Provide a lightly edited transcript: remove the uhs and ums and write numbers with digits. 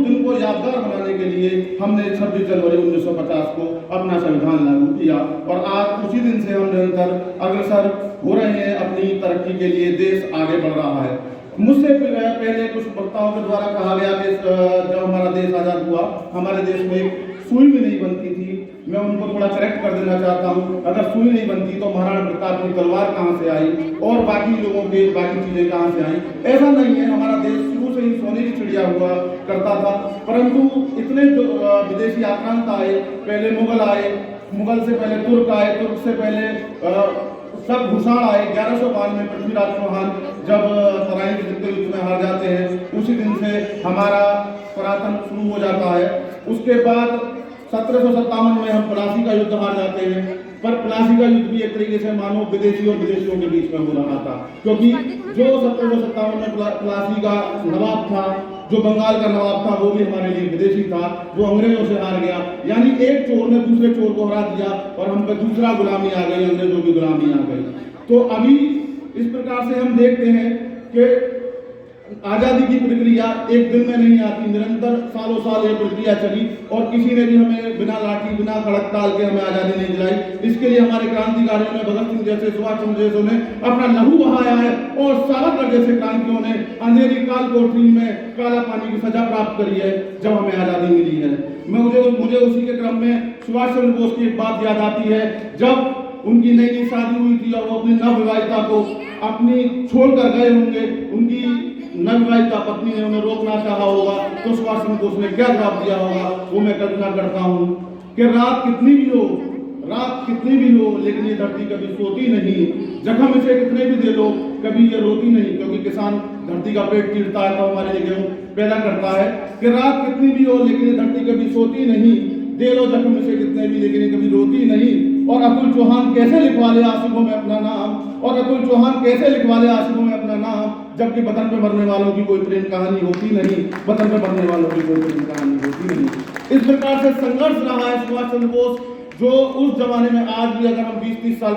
दिन को यादगार बनाने के लिए हमने 26 जनवरी 1950 को अपना संविधान लागू किया और आज उसी दिन से हम निरंतर अग्रसर हो रहे हैं अपनी तरक्की के लिए। देश आगे बढ़ रहा है। मुझसे पहले कुछ वक्ताओं के द्वारा कहा गया कि जब हमारा देश आज़ाद हुआ हमारे देश में सुई भी नहीं बनती थी। मैं उनको थोड़ा करेक्ट कर देना चाहता हूँ, अगर सुई नहीं बनती तो महाराणा प्रताप की तलवार कहाँ से आई और बाकी लोगों के बाकी चीजें कहाँ से आई? ऐसा नहीं है, हमारा देश शुरू से ही सोने की चिड़िया हुआ करता था, परंतु इतने विदेशी आक्रांत आए, पहले मुगल आए, मुगल से पहले तुर्क आए, तुर्क से पहले सब घुसाड़ आए। 1152 में पृथ्वीराज चौहान जब तराइन के युद्ध में हार जाते हैं, उसी दिन से हमारा पराक्रम शुरू हो जाता है। उसके बाद 1757 में हम प्लासी का युद्ध हार जाते हैं, पर प्लासी का युद्ध भी एक तरीके से मानो विदेशी और विदेशियों के बीच में हो रहा था, क्योंकि जो 1757 में प्लासी का नवाब था, जो बंगाल का नवाब था, वो भी हमारे लिए विदेशी था, वो अंग्रेजों से हार गया। यानी एक चोर ने दूसरे चोर को हरा दिया और हम पे दूसरा गुलामी आ गई, अंग्रेजों की गुलामी आ गई। तो अभी इस प्रकार से हम देखते हैं कि आजादी की प्रक्रिया एक दिन में नहीं आती, निरंतर सालों साल ये प्रक्रिया चली और किसी ने भी हमें बिना लाठी बिना खड़कताल के हमें आजादी नहीं दिलाई। इसके लिए हमारे क्रांतिकारियों ने, भगत सिंह जैसे, सुभाष चंद्र जैसों ने अपना लहू बहाया है और सावरकर जैसे क्रांतियों ने अंधेरी काल कोठरी में काला पानी की सजा प्राप्त करी है जब हमें आजादी मिली है। मुझे उसी के क्रम में सुभाष चंद्र बोस की एक बात याद आती है, जब उनकी नई नई शादी हुई थी और वो अपनी नवविवाहिता को अपनी छोड़कर गए होंगे, उनकी नवविवाहिता पत्नी ने उन्हें रोकना चाहा होगा तो सुभाष चंद्र बोस ने क्या जवाब दिया होगा, वो मैं कल्पना करता हूँ कि रात कितनी भी हो लेकिन ये धरती कभी सोती नहीं, जख्म इसे कितने भी दे लो कभी ये रोती नहीं, क्योंकि किसान धरती का पेट चीरता है तो हमारे लिए गेहूं पैदा करता है। कि रात कितनी भी हो लेकिन ये धरती कभी सोती नहीं, दे लो जख्म इसे कितने भी लेकिन ये कभी रोती नहीं। और अतुल चौहान कैसे लिखवा ले आशिकों में अपना नाम, और अतुल चौहान कैसे लिखवा ले आशिकों में अपना नाम, जबकि वतन पे मरने वालों की कोई प्रेम कहानी होती नहीं, वतन पे मरने वालों की कोई प्रेम कहानी होती नहीं। इस प्रकार से संघर्ष रहा है सुभाष चंद्र बोस, जो उस जमाने में आज भी अगर हम 20-30 साल